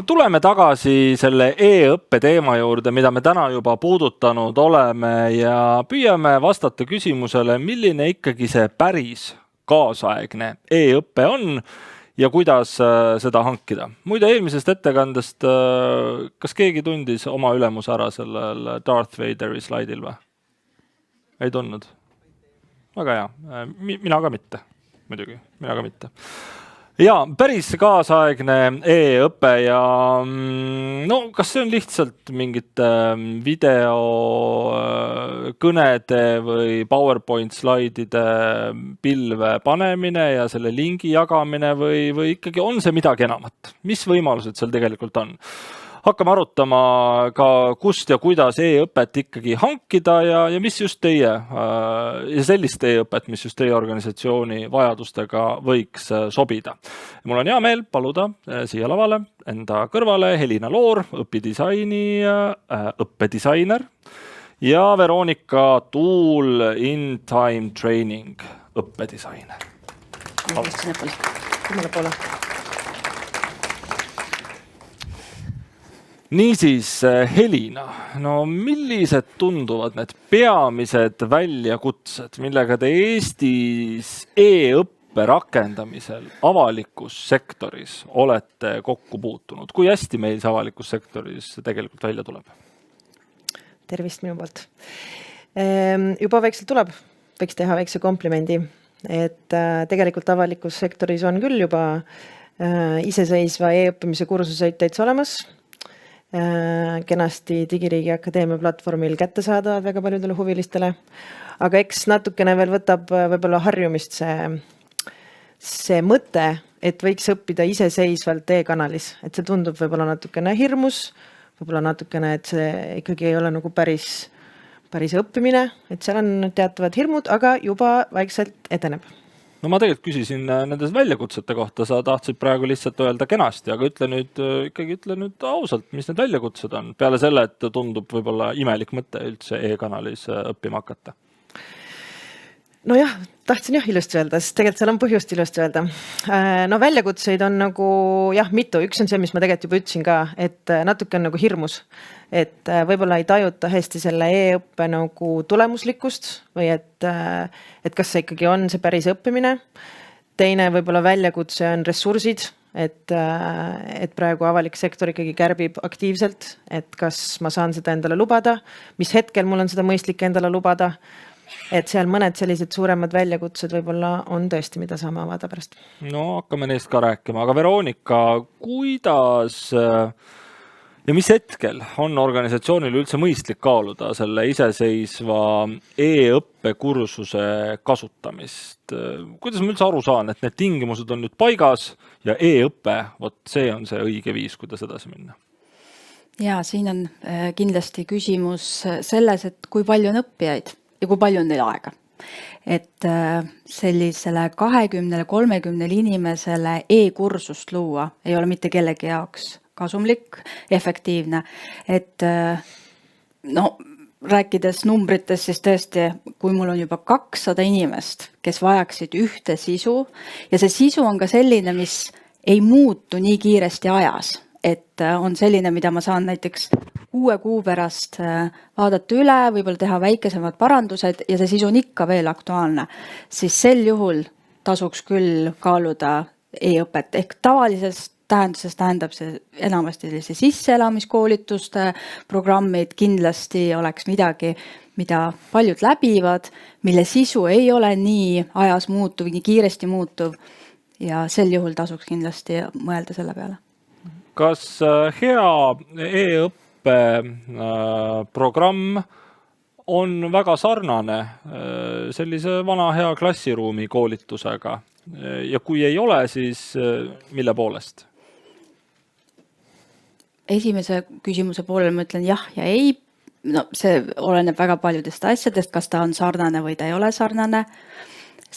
Tuleme tagasi selle e-õppe teema juurde, mida me täna juba puudutanud oleme ja püüame vastata küsimusele, milline ikkagi see päris kaasaegne e-õppe on ja kuidas seda hankida. Muide, eelmisest ettekandest, kas keegi tundis oma ülemus ära sellel Darth Vaderi slaidil või? Ei tundnud? Väga hea. Mina ka mitte. Muidugi, mina ka mitte. Ja, päris kaasaegne e-õpe ja no, kas see on lihtsalt mingite video, kõnede või PowerPoint slaidide pilve panemine ja selle lingi jagamine või ikkagi on see midagi enamat? Mis võimalused seal tegelikult on? Hakkame arutama ka kust ja kuidas e-õpet ikkagi hankida ja mis just teie ja sellist e-õpet, mis just teie organisatsiooni vajadustega võiks sobida. Mul on hea meel paluda siia lavale enda kõrvale Helina Loor, õppedisainer ja Veronika Tuul, In-Time Training õppedisainer. Niisiis, Helina, no millised tunduvad need peamised väljakutsed, millega te Eestis e-õppe rakendamisel avalikus sektoris olete kokku puutunud? Kui hästi meil see avalikus sektoris tegelikult välja tuleb? Tervist minu poolt. Juba väikselt tuleb, võiks teha väikse komplimendi, et tegelikult avalikus sektoris on küll juba iseseisva e-õppimise kursuseid täitsa olemas. Kenasti Digiriigi Akadeemia platvormil kätte saadavad väga paljudele huvilistele. Aga eks natukene veel võtab võib-olla harjumist see mõte, et võiks õppida iseseisvalt e-kanalis. Et see tundub võib-olla natukene hirmus, võib-olla natukene, et see ikkagi ei ole nagu päris õppimine, et seal on teatavad hirmud, aga juba vaikselt edeneb. No ma tegelikult küsisin nendes väljakutsete kohta, sa tahtsid praegu lihtsalt öelda kenasti, aga ütle nüüd ausalt, mis need väljakutsed on, peale selle, et tundub võib-olla imelik mõte üldse e-kanalis õppima hakata. No jah, tahtsin ilusti öelda, sest tegelikult seal on põhjust ilusti öelda. No väljakutseid on nagu mitu, üks on see, mis ma tegelikult juba ütlesin ka, et natuke on nagu hirmus. Et võib-olla ei tajuta hästi selle e-õppe nagu tulemuslikkust või et kas see ikkagi on see päris õppimine. Teine võib-olla väljakutse on ressursid, et praegu avalik sektor ikkagi kärbib aktiivselt, et kas ma saan seda endale lubada, mis hetkel mul on seda mõistlik endale lubada, et seal mõned sellised suuremad väljakutsed võib-olla on tõesti, mida saame avada pärast. No hakkame neist ka rääkima, aga Veronika, kuidas ja mis hetkel on organisatsioonil üldse mõistlik kaaluda selle iseseisva e-õppe kursuse kasutamist? Kuidas ma üldse aru saan, et need tingimused on nüüd paigas ja e-õppe, see on see õige viis, kuidas edasi minna? Ja, siin on kindlasti küsimus selles, et kui palju on õppijaid ja kui palju on neil aega. Et sellisele 20-30 inimesele e-kursust luua ei ole mitte kellegi jaoks kasumlik, efektiivne, et rääkides numbritest, siis tõesti, kui mul on juba 200 inimest, kes vajaksid ühte sisu ja see sisu on ka selline, mis ei muutu nii kiiresti ajas, et on selline, mida ma saan näiteks 6 kuu pärast vaadata üle, võib-olla teha väikesemad parandused ja see sisu on ikka veel aktuaalne, siis sel juhul tasuks küll kaaluda e-õpet ehk tavalisest tähenduses tähendab see enamasti sisseelamiskoolituste programmid, kindlasti oleks midagi, mida paljud läbivad, mille sisu ei ole nii ajas muutuv, nii kiiresti muutuv ja sel juhul tasuks kindlasti mõelda selle peale. Kas hea e-õppe programm on väga sarnane sellise vana hea klassiruumi koolitusega ja kui ei ole, siis mille poolest? Esimese küsimuse poolel ma ütlen jah ja ei. No, see oleneb väga paljudest asjadest, kas ta on sarnane või ta ei ole sarnane.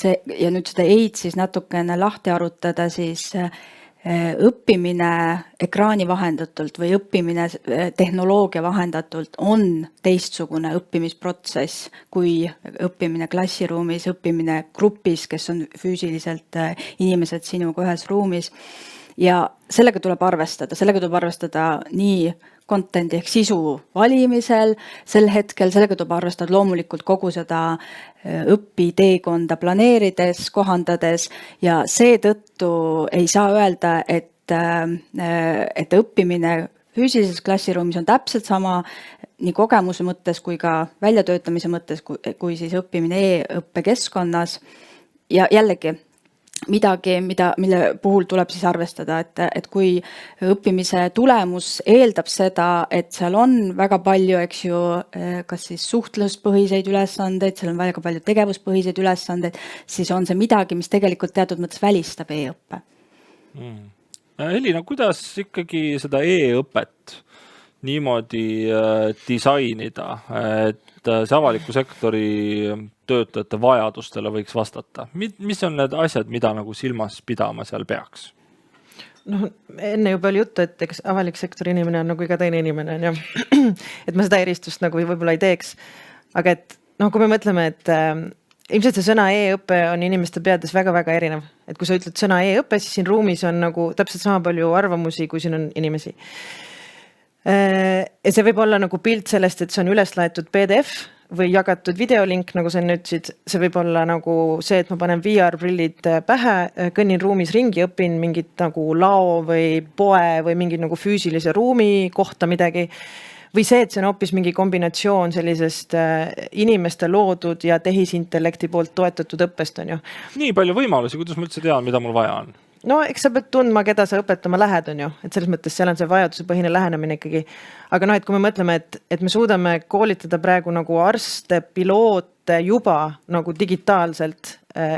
Ja nüüd seda eid siis natukene lahti arutada, siis õppimine ekraani vahendatult või õppimine tehnoloogia vahendatult on teistsugune õppimisprotsess kui õppimine klassiruumis, õppimine grupis, kes on füüsiliselt inimesed sinuga ühes ruumis. ja sellega tuleb arvestada nii content'i ehk sisu valimisel sel hetkel, sellega tuleb arvestada loomulikult kogu seda õpiteekonda planeerides, kohandades ja seetõttu ei saa öelda, et õppimine füüsilises klassiruumis on täpselt sama nii kogemuse mõttes kui ka väljatöötamise mõttes, kui siis õppimine e-õppekeskkonnas ja jällegi midagi, mille puhul tuleb siis arvestada, et kui õppimise tulemus eeldab seda, et seal on väga palju, eks ju, kas siis suhtluspõhiseid ülesandeid, seal on väga palju tegevuspõhiseid ülesandeid, siis on see midagi, mis tegelikult teatud mõttes välistab e-õppe. Helina, kuidas ikkagi seda e-õpet niimoodi disainida, et see avaliku sektori töötajate vajadustele võiks vastata? Mis on need asjad, mida nagu silmas pidama seal peaks? No, enne juba oli juttu, et eks avalik sektori inimene on nagu iga teine inimene. Ja. Et ma seda eristust nagu võib-olla ei teeks. Aga et, kui me mõtleme, et ilmselt see sõna e-õppe on inimeste peades väga-väga erinev. Et kui sa ütled sõna e-õppe, siis siin ruumis on nagu täpselt sama palju arvamusi, kui siin on inimesi. Ja see võib olla nagu pilt sellest, et see on üles laetud PDF või jagatud videolink, nagu sa enne ütlesid. See võib olla nagu see, et ma panen VR-prillid pähe, kõnnin ruumis ringi, õpin mingit nagu lao või poe või mingi nagu füüsilise ruumi kohta midagi. Või see, et see on hoopis mingi kombinatsioon sellisest inimeste loodud ja tehisintellekti poolt toetatud õppest on ju. Nii palju võimalusi, kuidas ma üldse tean, mida mul vaja on? No eks sa pead tundma, keda sa õpetama lähed on ju, et selles mõttes seal on see vajadusepõhine lähenemine ikkagi. Aga et kui me mõtleme, et me suudame koolitada praegu nagu arste, piloote juba nagu digitaalselt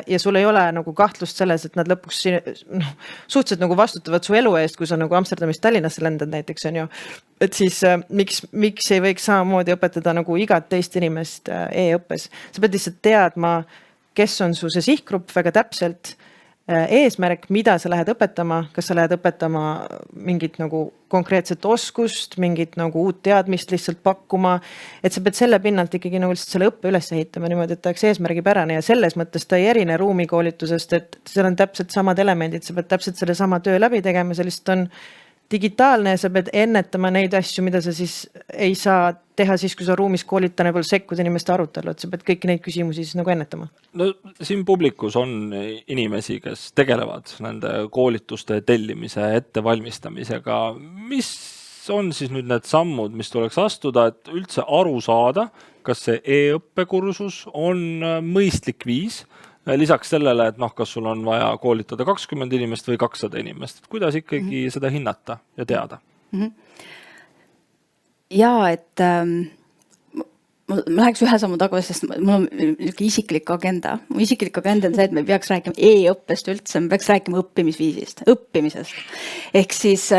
ja sul ei ole nagu kahtlust selles, et nad lõpuks suhteliselt nagu vastutavad su elu eest, kui sa nagu Amsterdamist Tallinnasse lendad näiteks on ju. Et siis miks ei võiks samamoodi õpetada nagu igat teist inimest e-õppes? Sa pead lihtsalt teadma, kes on su see sihtgrupp väga täpselt, eesmärk, mida sa lähed õpetama, kas sa lähed õpetama mingit nagu konkreetset oskust, mingit nagu uut teadmist lihtsalt pakkuma, et sa pead selle pinnalt ikkagi nagu lihtsalt selle õppe üles ehitama niimoodi, et ta oleks eesmärgipärane ja selles mõttes ta ei erine ruumikoolitusest, et seal on täpselt samad elemendid, sa pead täpselt selle sama töö läbi tegema, see lihtsalt on digitaalne ja sa pead ennetama neid asju, mida sa siis ei saa teha siis, kui sa ruumis koolitane peal sekkud inimeste arutelu, et sa pead kõiki neid küsimusi siis nagu ennetama. No siin publikus on inimesi, kes tegelevad nende koolituste tellimise ettevalmistamisega. Mis on siis nüüd need sammud, mis tuleks astuda, et üldse aru saada, kas see e-õppekursus on mõistlik viis? Lisaks sellele, et kas sul on vaja koolitada 20 inimest või 200 inimest, et kuidas ikkagi seda hinnata ja teada? Ja, et ma läheks ühe sammu tagasi, sest mul on isiklik agenda. Mu isiklik agenda on see, et me peaks rääkima e-õppest üldse, me peaks rääkima õppimisviisist, õppimisest. Ehk siis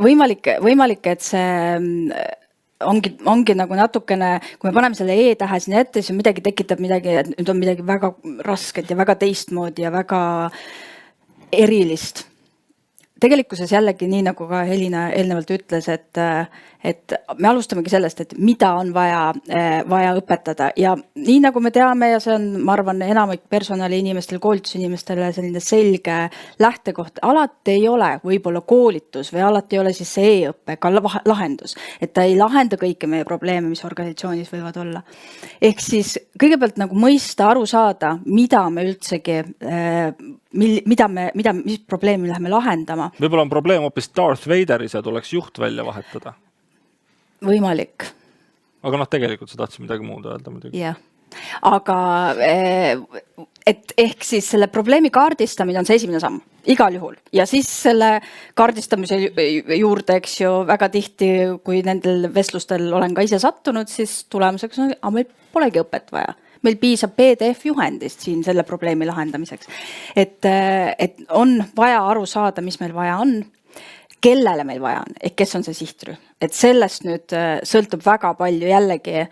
võimalik, et see ongi nagu natukene, kui me paneme selle e-tähe sinna ette, siis midagi tekitab midagi, et nüüd on midagi väga rasket ja väga teistmoodi ja väga erilist. Tegelikkuses jällegi nii, nagu ka Helina eelnevalt ütles, et me alustamegi sellest, et mida on vaja õpetada ja nii nagu me teame ja see on, ma arvan, enamik personali inimestele, koolitusinimestele selline selge lähtekoht, alati ei ole võib-olla koolitus või alati ei ole siis see e-õppe ka lahendus, et ta ei lahenda kõiki meie probleeme, mis organisatsioonis võivad olla. Ehk siis kõigepealt nagu mõista, aru saada, mida me üldsegi mis probleemi läheme lahendama. Võib-olla on probleem hoopis Darth Vaderis ja tuleks juht välja vahetada. Võimalik. Aga tegelikult sa tahtsid midagi muud öelda muidugi. Jah. Aga ehk siis selle probleemi kaardistamine on see esimene samm, igal juhul. Ja siis selle kaardistamise juurde, eks ju, väga tihti, kui nendel vestlustel olen ka ise sattunud, siis tulemuseks on, meil polegi õpet vaja. Meil piisab PDF-juhendist siin selle probleemi lahendamiseks. Et on vaja aru saada, mis meil vaja on, kellele meil vaja on, kes on see sihtrühm. Et sellest nüüd sõltub väga palju jällegi,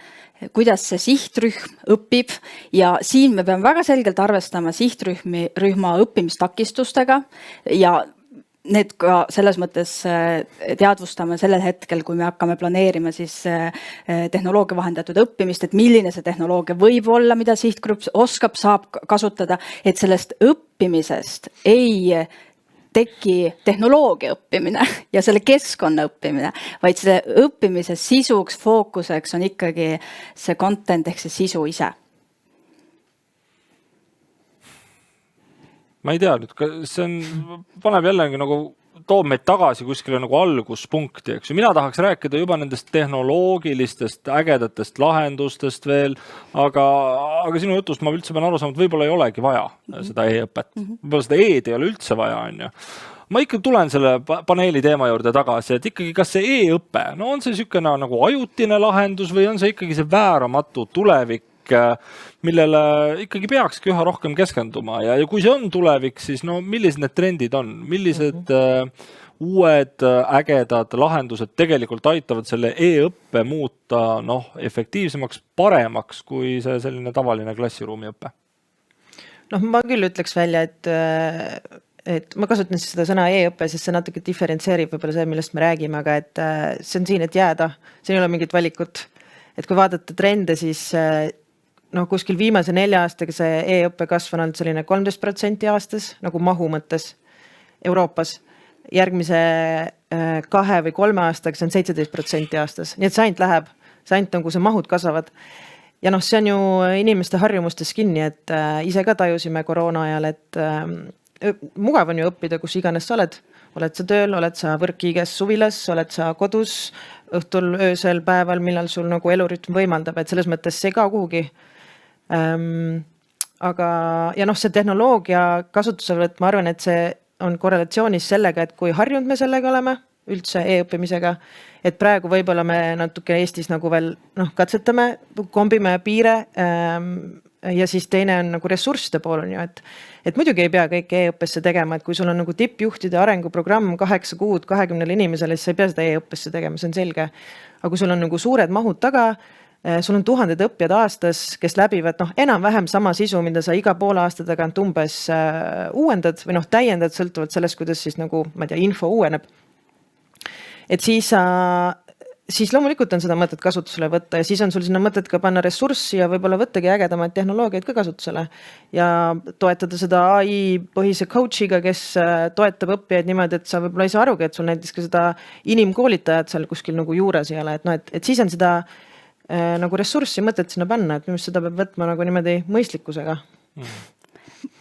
kuidas see sihtrühm õpib ja siin me peame väga selgelt arvestama sihtrühma õppimistakistustega ja need ka selles mõttes teadvustame sellel hetkel, kui me hakkame planeerima siis tehnoloogia vahendatud õppimist, et milline see tehnoloogia võib olla, mida sihtgrupp oskab, saab kasutada, et sellest õppimisest ei teki tehnoloogia õppimine ja selle keskkonna õppimine, vaid see õppimise sisuks, fookuseks on ikkagi see content ehk see sisu ise. Ma ei tea nüüd, see paneb jällegi nagu toob meid tagasi kuskile nagu alguspunkti, eks ju. Mina tahaks rääkida juba nendest tehnoloogilistest ägedatest lahendustest veel, aga sinu jutust ma üldse pean aru saama, et võib-olla ei olegi vaja seda e-õpet. Võib-olla seda e-d ei ole üldse vaja, on ju. Ma ikka tulen selle paneeli teema juurde tagasi, et ikkagi kas see e-õpe, no on see niisugune nagu ajutine lahendus või on see ikkagi see vääramatu tulevik, millele ikkagi peakski üha rohkem keskenduma ja kui see on tulevik, siis no millised need trendid on, millised uued ägedad lahendused tegelikult aitavad selle e-õppe muuta efektiivsemaks, paremaks kui see selline tavaline klassiruumi õppe? Ma küll ütleks välja, et ma kasutan siis seda sõna e-õppe, sest see natuke diferentseerib võib-olla see, millest me räägime, aga et see on siin, et jääda, siin ei ole mingit valikut. Et kui vaadata trende, siis kuskil viimase 4 aastaga see e-õppe kasv on olnud selline 13% aastas, nagu mahu mõttes Euroopas. Järgmise 2 või 3 aastaga see on 17% aastas. Nii et see ainult läheb, see ainult nagu see mahud kasvavad. Ja see on ju inimeste harjumustes kinni, et ise ka tajusime koroona ajal, et mugav on ju õppida, kus iganes sa oled. Oled sa tööl, oled sa võrkkiiges suvilas, oled sa kodus õhtul, öösel, päeval, millal sul nagu elurütm võimaldab, et selles mõttes see ka kuhugi. Aga see tehnoloogia kasutusevõtt, ma arvan, et see on korrelatsioonis sellega, et kui harjunud me sellega oleme üldse e-õppimisega, et praegu võib-olla me natuke Eestis nagu veel katsetame, kombime piire ja siis teine on nagu ressursside pool on ju, et muidugi ei pea kõik e-õppesse tegema, et kui sul on nagu tippjuhtide arenguprogramm 8 kuud 20 inimesele, siis sa ei pea seda e-õppesse tegema, see on selge. Aga kui sul on nagu suured mahud taga, sul on 1000 õppijad aastas, kes läbivad enam-vähem sama sisu, mida sa iga poole aasta tagant umbes uuendad või täiendad, sõltuvalt sellest, kuidas siis nagu, ma ei tea, info uueneb. Et siis loomulikult on seda mõtet kasutusele võtta ja siis on sul sinna mõtet ka panna ressurssi ja võib-olla võttagi ägedamaid tehnoloogiaid ka kasutusele ja toetada seda AI põhise coach'iga, kes toetab õppijaid niimoodi, et sa võib-olla ei saa arugi, et sul näiteks ka seda inimkoolitajat seal kuskil nagu juures ei ole, et siis on seda nagu ressurssi mõtet sinna panna, et minu seda peab võtma nagu niimoodi mõistlikkusega.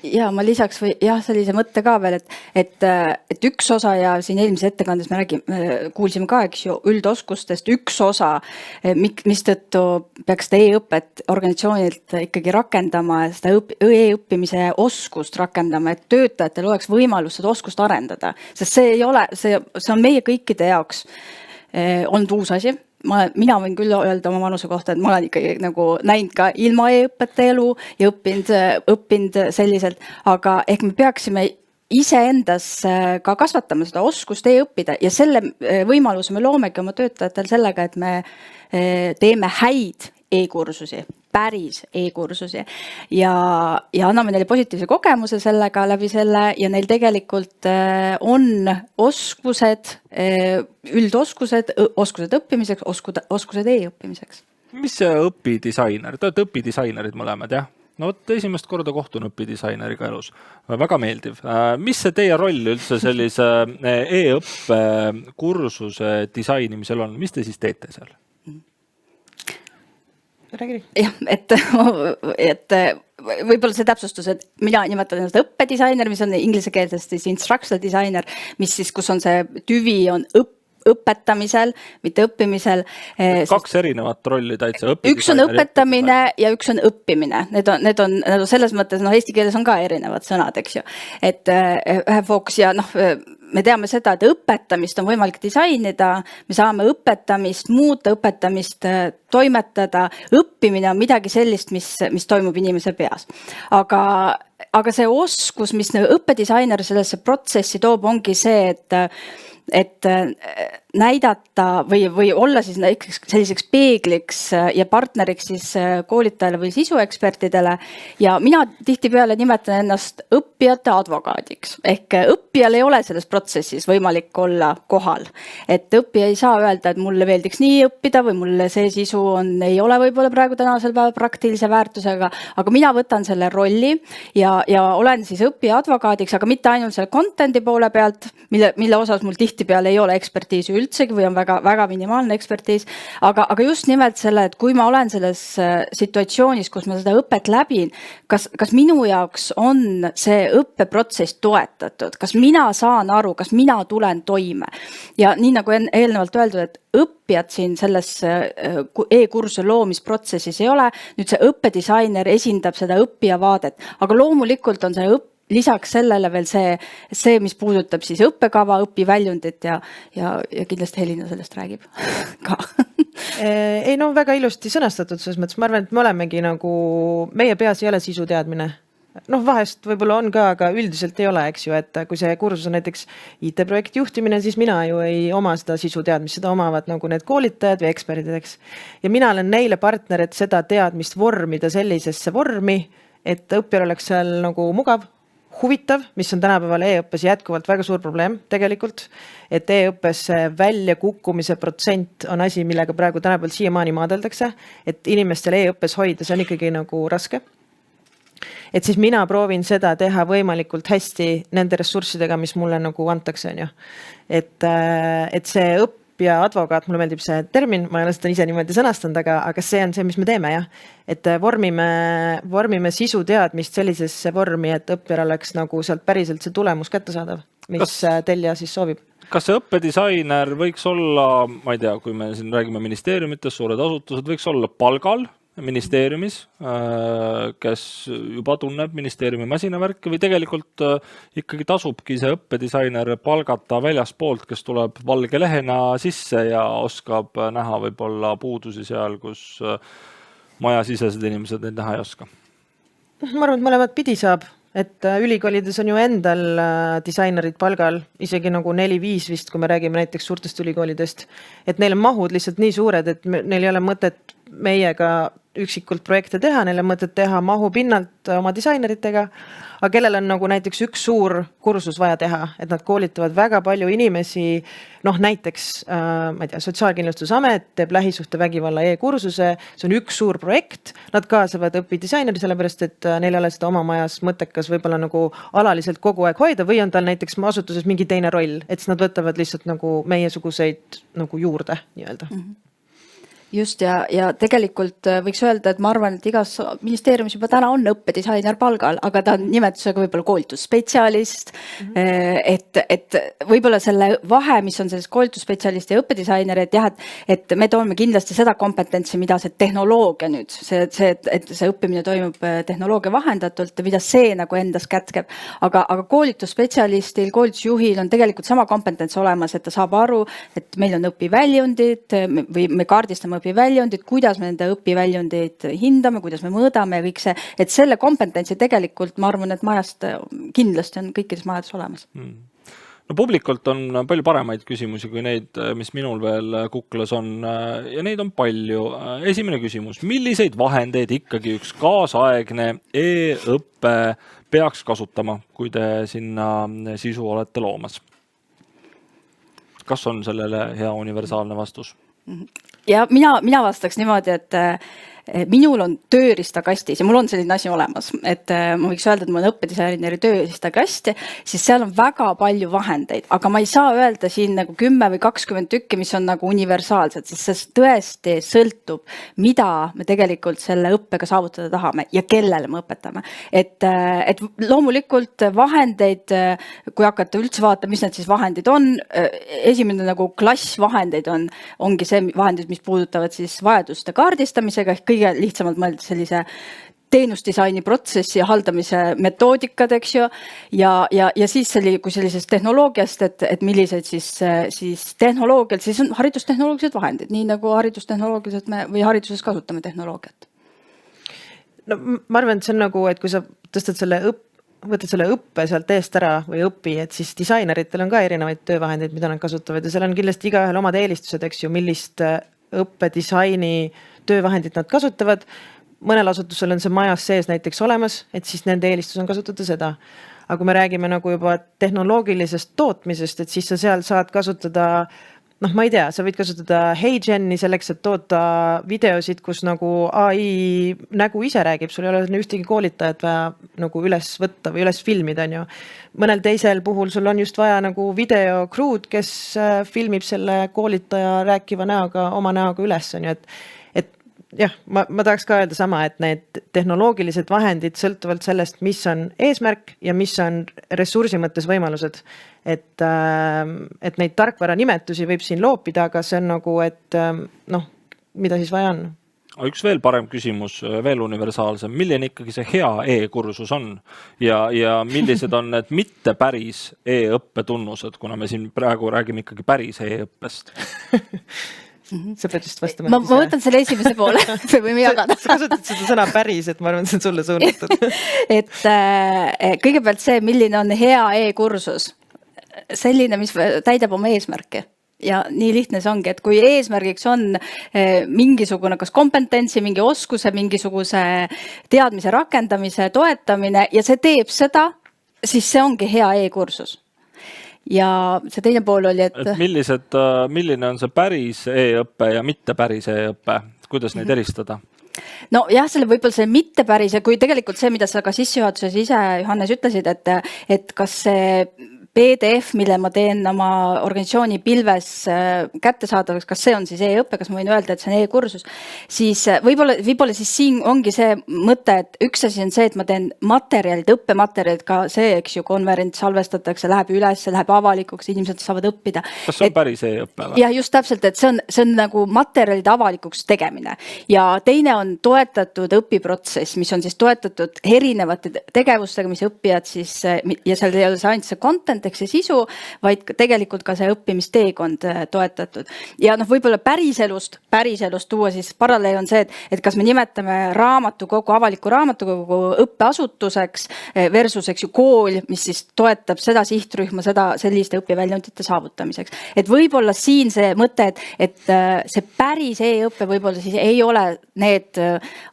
Ja ma lisaks sellise mõtte ka veel, et üks osa ja siin eelmises ettekandes me kuulsime ka, eks ju, üldoskustest üks osa, mistõttu peaks seda e-õpet organisatsioonilt ikkagi rakendama, seda e-õppimise oskust rakendama, et töötajatel oleks võimalus seda oskust arendada, sest see on meie kõikide jaoks olnud uus asi. Mina võin küll öelda oma vanuse kohta, et ma olen ikkagi nagu näinud ka ilma e-õpete elu ja õppinud selliselt, aga ehk me peaksime iseendas ka kasvatama seda oskust e-õppida ja selle võimaluse me loomegi oma töötajatel sellega, et me teeme häid e-kursusi, päris e-kursusi ja anname neile positiivse kogemuse sellega läbi selle ja neil tegelikult on oskused, üldoskused, oskused õppimiseks, oskused e-õppimiseks. Mis see õpidisainer? Te olete õpidisainerid mõlemad, jah? No esimest korda kohtun õpidisaineriga elus. Väga meeldiv. Mis see teie roll üldse sellise e-õppe kursuse disainimisel on? Mis te siis teete seal? Jah, et võib-olla see täpsustus, et mina nimetan ennast õppedisainer, mis on inglisekeelsest siis instructional designer, mis siis, kus on see tüvi on õpetamisel, mitte õppimisel. Kaks erinevat rolli täitsa. Üks on õpetamine ja üks on õppimine. Need on selles mõttes, eesti keeles on ka erinevad sõnad, eks ju. Et ühe fookus ja me teame seda, et õpetamist on võimalik disainida, me saame õpetamist muuta, õpetamist toimetada, õppimine on midagi sellist, mis toimub inimese peas. Aga see oskus, mis õppedisainer sellesse protsessi toob, ongi see, et näidata või olla siis selliseks peegliks ja partneriks siis koolitajale või sisuekspertidele ja mina tihtipeale nimetan ennast õppijate advokaadiks ehk õppijal ei ole selles protsessis võimalik olla kohal, et õppija ei saa öelda, et mulle meeldiks nii õppida või mulle see sisu ei ole võib-olla praegu tänasel päeval praktilise väärtusega, aga mina võtan selle rolli ja olen siis õppija advokaadiks, aga mitte ainult selle content'i poole pealt, mille osas mul tihtipeale ei ole ekspertiisi üldsegi või on väga minimaalne ekspertiis, aga just nimelt selle, et kui ma olen selles situatsioonis, kus ma seda õpet läbin, kas minu jaoks on see õppeprotsess toetatud, kas mina saan aru, kas mina tulen toime ja nii nagu eelnevalt öeldud, et õppijad siin selles e-kursuse loomisprotsessis ei ole, nüüd see õppedisainer esindab seda õppija vaadet, aga loomulikult on see lisaks sellele veel see, mis puudutab siis õppekava, õpiväljundit ja kindlasti Helina sellest räägib ka. Ei no väga ilusti sõnastatud selles mõttes, ma arvan, et me olemegi nagu, meie peas ei ole sisu teadmine. Vahest võib-olla on ka, aga üldiselt ei ole, eks ju, et kui see kursus on näiteks IT-projekti juhtimine, siis mina ju ei oma seda sisu teadmist, seda omavad nagu need koolitajad või eksperdid, eks. Ja mina olen neile partner, et seda teadmist vormida sellisesse vormi, et õppijal oleks seal nagu mugav, huvitav, mis on tänapäeval e-õppes jätkuvalt väga suur probleem tegelikult, et e-õppes väljakukkumise protsent on asi, millega praegu tänapäeval siiamaani maadeldakse, et inimestel e-õppes hoida, see on ikkagi nagu raske. Et siis mina proovin seda teha võimalikult hästi nende ressurssidega, mis mulle nagu antakse, on ju. Et see õppija advokaat, mulle meeldib see termin, ma ei ole seda ise niimoodi sõnastanud, aga see on see, mis me teeme, jah. Et vormime sisu teadmist sellisesse vormi, et õppijal oleks nagu sealt päriselt see tulemus kättesaadav, mis tellija siis soovib. Kas see õppedisainer võiks olla, ma ei tea, kui me siin räägime ministeeriumites, suured asutused, võiks olla palgal ministeeriumis, kes juba tunneb ministeeriumi masinavärki või tegelikult ikkagi tasubki see õppedisainer palgata väljaspoolt, kes tuleb valge lehena sisse ja oskab näha võib-olla puudusi seal, kus majasisesed inimesed neid näha ei oska? Ma arvan, et mõlemad pidi saab, et ülikoolides on ju endal disainerid palgal, isegi nagu 4-5 vist, kui me räägime näiteks suurtest ülikoolidest, et neil on mahud lihtsalt nii suured, et neil ei ole mõtet meiega üksikult projekte teha, neil on mõtet teha mahu pinnalt oma disaineritega, aga kellel on nagu näiteks üks suur kursus vaja teha, et nad koolitavad väga palju inimesi, näiteks, ma ei tea, Sotsiaalkindlustusamet teeb lähisuhtevägivalla e-kursuse, see on üks suur projekt, nad kaasavad õpidisaineri, sellepärast et neil ei ole seda oma majas mõttekas võib-olla nagu alaliselt kogu aeg hoida või on tal näiteks asutuses mingi teine roll, et siis nad võtavad lihtsalt nagu meiesuguseid nagu juurde nii-öelda. Just ja tegelikult võiks öelda, et ma arvan, et igas ministeeriumis juba täna on õppedisainer palgal, aga ta on nimetusega võib-olla koolitusspetsialist, et võib-olla selle vahe, mis on selles koolitusspetsialist ja õppedisainer, et jah, et me toome kindlasti seda kompetentsi, mida see tehnoloogia nüüd, et see õppimine toimub tehnoloogia vahendatult, mida see nagu endas kätkeb, aga koolitusspetsialistil, koolitusjuhil on tegelikult sama kompetents olemas, et ta saab aru, et meil on õpiväljundid või me kaardistame õpiväljundid, kuidas me nende õpiväljundeid hindame, kuidas me mõõdame ja kõik see, et selle kompetentsi tegelikult ma arvan, et majast kindlasti on kõikides majades olemas. No publikult on palju paremaid küsimusi kui neid, mis minul veel kuklas on ja neid on palju. Esimene küsimus, milliseid vahendeid ikkagi üks kaasaegne e-õppe peaks kasutama, kui te sinna sisu olete loomas? Kas on sellele hea universaalne vastus? Ja mina vastaks niimoodi, et minul on tööriistakastis ja mul on selline asi olemas, et ma võiks öelda, et mul on õppedisaineri tööriistakast, siis seal on väga palju vahendeid, aga ma ei saa öelda siin nagu 10 või 20 tükki, mis on nagu universaalsed, sest see tõesti sõltub, mida me tegelikult selle õppega saavutada tahame ja kellele me õpetame. Et loomulikult vahendeid, kui hakata üldse vaatama, mis need siis vahendid on, esimene nagu klass vahendeid ongi see vahendid, mis puudutavad siis vajaduste kaardistamisega ehk kõige lihtsamalt mõelda sellise teenusdisaini protsessi ja haldamise metoodikad, eks ju, ja siis kui sellisest tehnoloogiast, et millised siis tehnoloogialt, siis on haridustehnoloogilised vahendid, nii nagu haridustehnoloogiliselt või hariduses kasutame tehnoloogiat. No ma arvan, et see on nagu, et kui sa tõstad selle võtad selle õppe sealt eest ära või õpi, et siis disaineritel on ka erinevaid töövahendeid, mida nad kasutavad ja seal on kindlasti igaühel omad eelistused, eks ju, millist õppedisaini töövahendit nad kasutavad. Mõnel asutusel on see majas sees näiteks olemas, et siis nende eelistus on kasutada seda. Aga kui me räägime nagu juba tehnoloogilisest tootmisest, et siis sa seal saad kasutada, ma ei tea, sa võid kasutada HeyGeni selleks, et toota videosid, kus nagu AI nägu ise räägib, sul ei ole ühtegi koolitajat vaja nagu üles võtta või üles filmida, on ju. Mõnel teisel puhul sul on just vaja nagu video crew'd, kes filmib selle koolitaja rääkiva näoga, oma näoga üles, on ju, et jah, ma tahaks ka öelda sama, et need tehnoloogilised vahendid sõltuvalt sellest, mis on eesmärk ja mis on ressursi mõttes võimalused. Et neid tarkvara nimetusi võib siin loopida, aga see on nagu, et mida siis vaja on? Üks veel parem küsimus, veel universaalsem. Milline ikkagi see hea e-kursus on ja millised on need mitte päris e-õppe tunnused, kuna me siin praegu räägime ikkagi päris e-õppest? Sa pead just vastama. Ma võtan selle esimese poole, me võime jagada. Sa kasutad seda sõna päris, et ma arvan, see on sulle suunatud. Et kõigepealt see, milline on hea e-kursus. Selline, mis täidab oma eesmärki. Ja nii lihtne see ongi, et kui eesmärgiks on mingisugune kas kompetentsi, mingi oskuse, mingisuguse teadmise rakendamise, toetamine ja see teeb seda, siis see ongi hea e-kursus. Ja see teine pool oli, et milline on see päris e-õppe ja mitte päris e-õppe? Kuidas neid eristada? No jah, selle võib-olla see mitte päris ja kui tegelikult see, mida sa ka sissejuhatuses ise, Johannes, ütlesid, et kas see PDF, mille ma teen oma organisatsiooni pilves kättesaadavaks, kas see on siis e-õppe, kas ma võin öelda, et see on e-kursus, siis võib-olla siis siin ongi see mõte, et üks asi on see, et ma teen materjalid, õppematerjalid, ka see, eks ju, konverents salvestatakse, läheb üles, läheb avalikuks, inimesed saavad õppida. Kas see on päris e-õppe? Ja just täpselt, et see on nagu materjalide avalikuks tegemine ja teine on toetatud õpiprotsess, mis on siis toetatud erinevate tegevustega, mis õppijad siis ja seal ei ole see ainult see content, ehk see sisu, vaid tegelikult ka see õppimisteekond toetatud. Ja võib-olla päriselust tuua siis paralleel on see, et kas me nimetame avaliku raamatukogu õppeasutuseks versus eks ju kool, mis siis toetab seda sihtrühma, selliste õpiväljundite saavutamiseks. Et võib-olla siin see mõte, et see päris e-õppe võib-olla siis ei ole need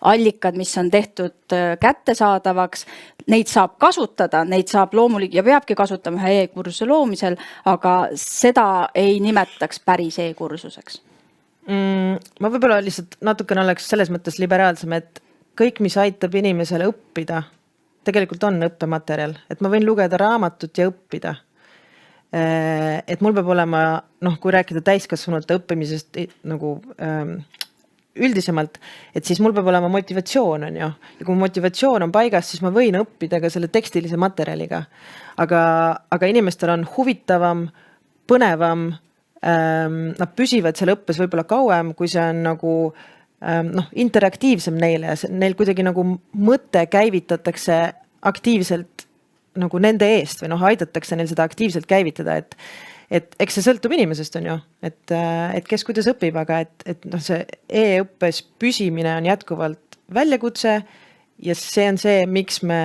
allikad, mis on tehtud kättesaadavaks, neid saab kasutada, neid saab loomulik ja peabki kasutama ühe e-kursuse loomisel, aga seda ei nimetaks päris e-kursuseks. Ma võib-olla lihtsalt natukene oleks selles mõttes liberaalsem, et kõik, mis aitab inimesele õppida, tegelikult on õppematerjal, et ma võin lugeda raamatut ja õppida. Et mul peab olema, kui rääkida täiskasvanute õppimisest nagu üldisemalt, et siis mul peab olema motivatsioon, on ju. Ja kui motivatsioon on paigas, siis ma võin õppida ka selle tekstilise materjaliga. Aga inimestel on huvitavam, põnevam, nad püsivad seal õppes võib-olla kauem, kui see on nagu interaktiivsem neile. Neil kuidagi nagu mõte käivitatakse aktiivselt nagu nende eest või aidatakse neil seda aktiivselt käivitada, et eks see sõltub inimesest, on ju, et kes kuidas õpib, aga et see e-õppes püsimine on jätkuvalt väljakutse ja see on see, miks me,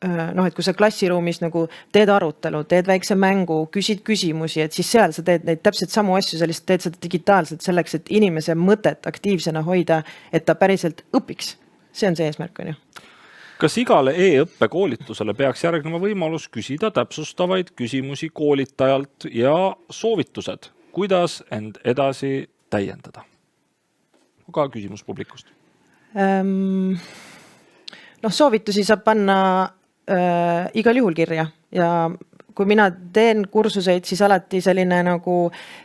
et kui sa klassiruumis nagu teed arutelu, teed väikse mängu, küsid küsimusi, et siis seal sa teed neid täpselt samu asju, sa lihtsalt teed seda digitaalselt selleks, et inimese mõtet aktiivsena hoida, et ta päriselt õpiks. See on see eesmärk, on ju. Kas igale e-õppe koolitusele peaks järgnema võimalus küsida täpsustavaid küsimusi koolitajalt ja soovitused, kuidas end edasi täiendada? Ka küsimus publikust. Soovitusi saab panna igal juhul kirja ja kui mina teen kursuseid, siis alati selline nagu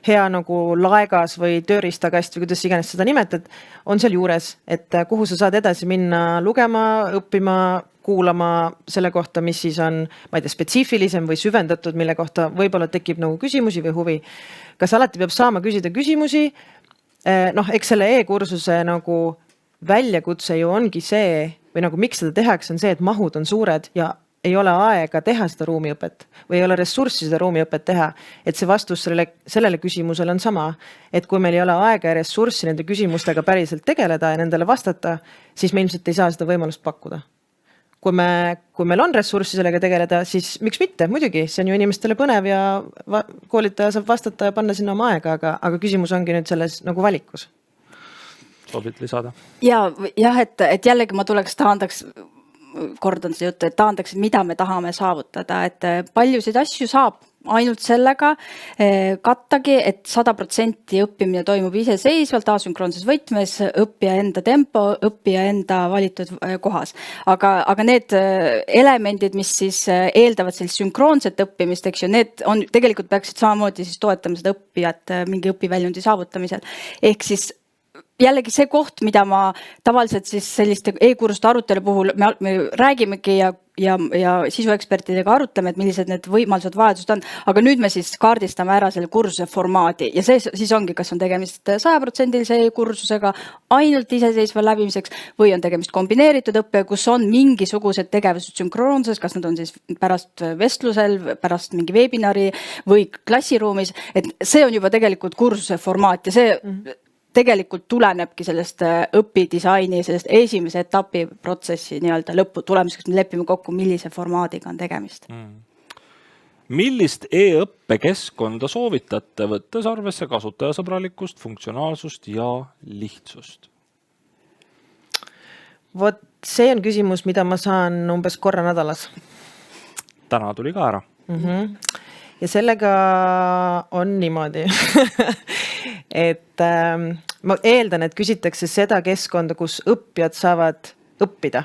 hea nagu laegas või tööriistakast või kuidas iganes seda nimetad, on seal juures, et kuhu sa saad edasi minna lugema, õppima, kuulama selle kohta, mis siis on, ma ei tea, spetsiifilisem või süvendatud, mille kohta võib-olla tekib nagu küsimusi või huvi. Kas alati peab saama küsida küsimusi? Eks selle e-kursuse nagu väljakutse ju ongi see, või nagu miks seda tehakse, on see, et mahud on suured ja ei ole aega teha seda ruumiõpet või ei ole ressurssi seda ruumiõpet teha, et see vastus sellele küsimusele on sama, et kui meil ei ole aega ja ressurssi nende küsimustega päriselt tegeleda ja nendele vastata, siis me ilmselt ei saa seda võimalust pakkuda. kui meil on ressurssi sellega tegeleda, siis miks mitte, muidugi, see on ju inimestele põnev ja koolitaja saab vastata ja panna sinna oma aega, aga küsimus ongi nüüd selles nagu valikus. Soovid lisada? Jah, et jällegi ma kordan seda juttu, et taandaks, mida me tahame saavutada, et paljusid asju saab ainult sellega kattagi, et 100% õppimine toimub iseseisvalt, asünkroonses võtmes, õppija enda tempo, õppija enda valitud kohas. Aga need elemendid, mis siis eeldavad sellist sünkroonset õppimist, eks ju, need tegelikult peaksid samamoodi siis toetama seda õppijat mingi õpiväljundi saavutamisel. Ehk siis jällegi see koht, mida ma tavaliselt siis selliste e-kursuste arutelu puhul me räägimegi ja sisuekspertidega arutleme, et millised need võimalused, vajadused on, aga nüüd me siis kaardistame ära selle kursuse formaadi ja see siis ongi, kas on tegemist 100% kursusega ainult iseseisva läbimiseks või on tegemist kombineeritud õppe, kus on mingisugused tegevused sünkroonses, kas nad on siis pärast vestlusel, pärast mingi webinari või klassiruumis, et see on juba tegelikult kursuse formaat ja see tegelikult tulenebki sellest õpidisaini, sellest esimese etapi protsessi nii-öelda lõpu tulemuseks, me lepime kokku, millise formaadiga on tegemist. Millist e-õppekeskkonda soovitate, võttes arvesse kasutajasõbralikkust, funktsionaalsust ja lihtsust? Vot see on küsimus, mida ma saan umbes korra nädalas. Täna tuli ka ära. Ja sellega on niimoodi, et ma eeldan, et küsitakse seda keskkonda, kus õppijad saavad õppida.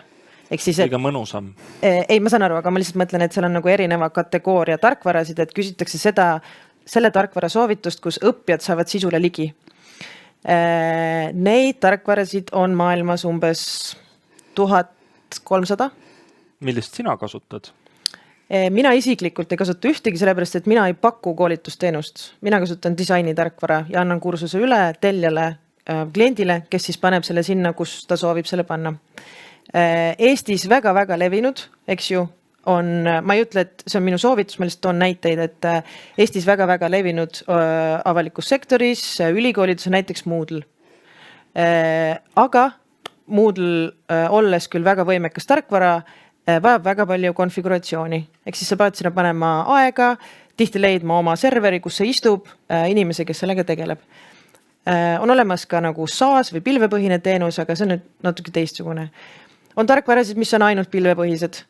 Kõige mõnusam. Ei, ma saan aru, aga ma lihtsalt mõtlen, et seal on nagu erineva kategooria tarkvarasid, et küsitakse selle tarkvara soovitust, kus õppijad saavad sisule ligi. Neid tarkvarasid on maailmas umbes 1300. Millist sina kasutad? Mina isiklikult ei kasuta ühtegi, sellepärast, et mina ei paku koolitusteenust. Mina kasutan disaini tarkvara ja annan kursuse üle tellijale, kliendile, kes siis paneb selle sinna, kus ta soovib selle panna. Eestis väga-väga levinud, eks ju, ma ei ütle, et see on minu soovitus, ma lihtsalt toon näiteid, et Eestis väga-väga levinud avalikus sektoris, ülikoolides on näiteks Moodle. Aga Moodle olles küll väga võimekas tarkvara, vajab väga palju konfiguratsiooni. Ehk siis sa pead sinna panema aega, tihti leidma oma serveri, kus see istub, inimese, kes sellega tegeleb. On olemas ka nagu SaaS või pilvepõhine teenus, aga see on nüüd natuke teistsugune. On tarkvarasid, mis on ainult pilvepõhised.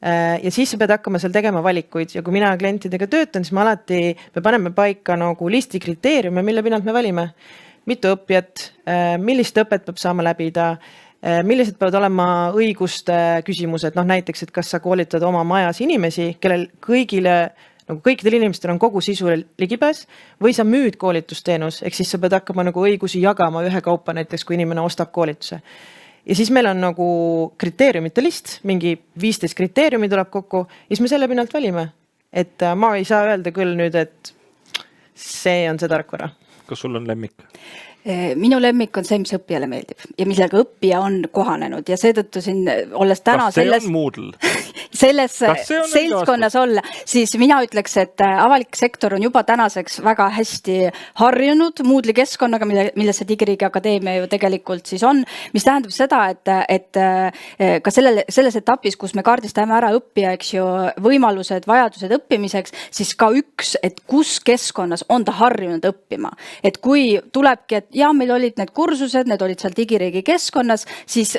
Ja siis sa pead hakkama seal tegema valikuid ja kui mina klientidega töötan, siis me paneme paika nagu listi kriteeriume, mille pinnalt me valime. Mitu õppijat, millist õpet peab saama läbida, millised peavad olema õiguste küsimused, näiteks, et kas sa koolitad oma majas inimesi, kellel kõikidel inimestel on kogu sisule ligipääs või sa müüd koolitusteenus, ehk siis sa pead hakkama nagu õigusi jagama ühe kaupa, näiteks kui inimene ostab koolituse. Ja siis meil on nagu kriteeriumite list, mingi 15 kriteeriumi tuleb kokku ja siis me selle pinnalt valime. Et ma ei saa öelda küll nüüd, et see on see tarkvara. Kas sul on lemmik? Minu lemmik on see, mis õppijale meeldib ja millega õppija on kohanenud ja seetõttu siin olles täna selles seltskonnas olla, siis mina ütleks, et avalik sektor on juba tänaseks väga hästi harjunud Moodle'i keskkonnaga, milles see Digiriigi Akadeemia ju tegelikult siis on, mis tähendab seda, et ka selles etapis, kus me kaardistame ära õppija, eks ju, võimalused, vajadused õppimiseks, siis ka et kus keskkonnas on ta harjunud õppima. Et kui tulebki, et meil olid need kursused, need olid seal Digiriigi keskkonnas, siis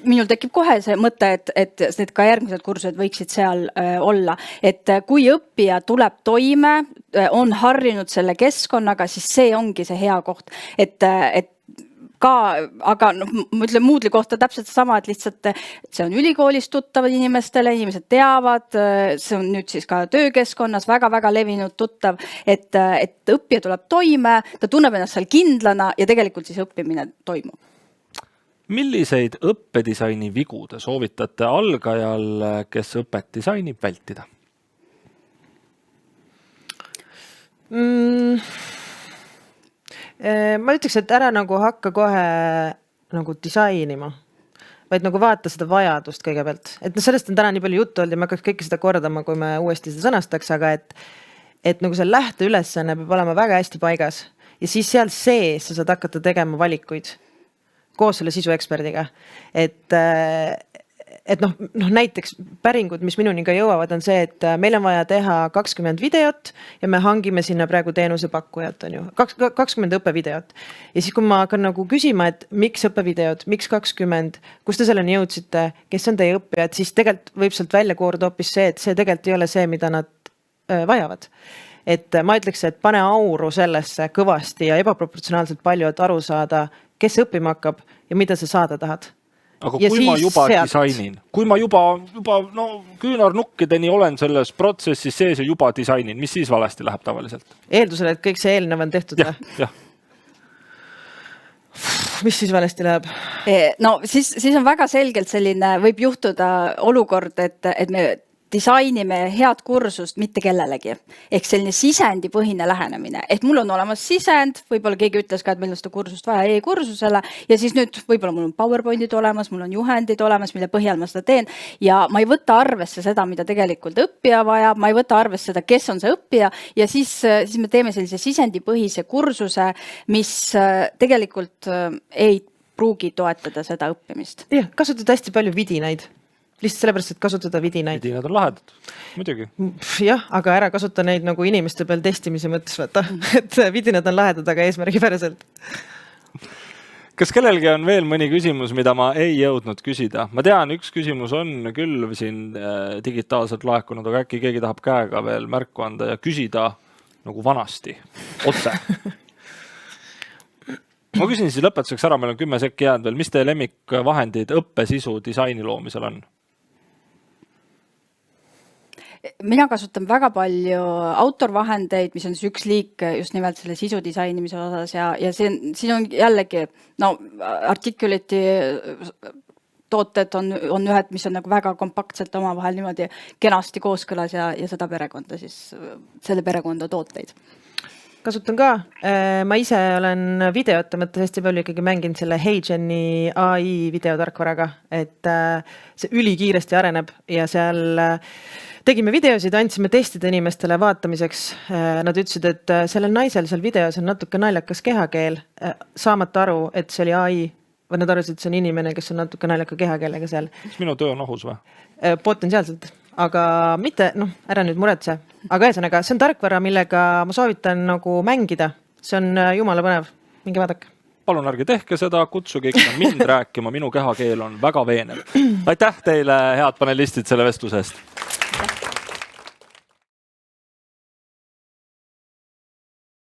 minul tekib kohe see mõte, et need ka järgmised kursused võiksid seal olla. Et kui õppija tuleb toime, on harjunud selle keskkonnaga, siis see ongi see hea koht. Aga ma ütlen Moodle'i kohta täpselt sama, et lihtsalt see on ülikoolis tuttavad inimestele, inimesed teavad, see on nüüd siis ka töökeskkonnas väga-väga levinud tuttav, et õppija tuleb toime, ta tunneb ennast seal kindlana ja tegelikult siis õppimine toimub. Milliseid õppedisaini vigu te soovitate algajal, kes õpet disainib, vältida? Ma ütleks, et ära nagu hakka kohe nagu disainima, vaid nagu vaata seda vajadust kõigepealt. Et sellest on täna nii palju juttu olnud ja ma hakkaks kõike seda kordama, kui me uuesti seda sõnastaks, aga et nagu see lähteülesanne peab olema väga hästi paigas ja siis seal sees sa saad hakata tegema valikuid koos selle sisueksperdiga. et noh, näiteks päringud, mis minuni ka jõuavad, on see, et meil on vaja teha 20 videot ja me hangime sinna praegu teenusepakkujat, on ju, 20 õppevideot. Ja siis, kui ma hakkan nagu küsima, et miks õppevideod, miks 20, kus te selleni jõudsite, kes on teie õppijad, siis tegelikult võib sealt välja koorda hoopis see, et see tegelikult ei ole see, mida nad vajavad. Et ma ütleks, et pane auru sellesse kõvasti ja ebaproportsionaalselt palju, et aru saada, kes õppima hakkab ja mida sa saada tahad. Aga ja kui ma juba disainin, kui ma juba no, küünarnukkideni olen selles protsessis sees ja juba disainin, mis siis valesti läheb tavaliselt? Eeldusel, et kõik see eelnev on tehtud. Jah. Mis siis valesti läheb? No siis on väga selgelt selline, võib juhtuda olukord, et me disainime head kursust mitte kellelegi. Ehk selline sisendipõhine lähenemine. Ehk mul on olemas sisend, võib-olla keegi ütles ka, et meil on seda kursust vaja e-kursusele ja siis nüüd võib-olla mul on PowerPointid olemas, mul on juhendid olemas, mille põhjal ma seda teen ja ma ei võta arvesse seda, mida tegelikult õppija vajab, ma ei võta arvesse seda, kes on see õppija ja siis me teeme sellise sisendipõhise kursuse, mis tegelikult ei pruugi toetada seda õppimist. Jah, kasutad hästi palju vidinaid. Lihtsalt sellepärast, et kasutada vidinaid. Vidinad on lahedad, muidugi. Jah, aga ära kasuta neid nagu inimeste peal testimise mõttes, vaata. Et vidinad on lahedad, aga eesmärgipäraselt. Kas kellelgi on veel mõni küsimus, mida ma ei jõudnud küsida? Ma tean, üks küsimus on küll siin digitaalselt laekunud, aga äkki keegi tahab käega veel märku anda ja küsida nagu vanasti, otse. Ma küsin siis lõpetuseks ära, meil on 10 sekki jäänud veel. Mis teie lemmikvahendid õppesisu disaini loomisel on? Mina kasutan väga palju autorvahendeid, mis on üks liik just nimelt selle sisu disainimise osas ja siin on jällegi, no Articulity tooted on ühed, mis on nagu väga kompaktselt oma vahel niimoodi kenasti kooskõlas ja seda perekonda siis, selle perekonda tooteid. Kasutan ka. Ma ise olen videote mõttes hästi palju ikkagi mänginud selle HeyGeni AI videotarkvaraga, et see ülikiiresti areneb ja seal tegime videosid, andsime testida inimestele vaatamiseks. Nad ütlesid, et sellel naisel seal videos on natuke naljakas kehakeel, saamata aru, et see oli AI, või nad arvasid, et see on inimene, kes on natuke naljaka kehakeelega seal. Minu töö on ohus või? Potentsiaalselt, aga mitte, ära nüüd muretse. Aga ühesõnaga, see on tarkvara, millega ma soovitan nagu mängida. See on jumala põnev. Minge vaadake. Palun ärge tehke seda, kutsuge ikka mind rääkima, minu kehakeel on väga veenev. Aitäh teile, head panelistid, selle vestluse eest!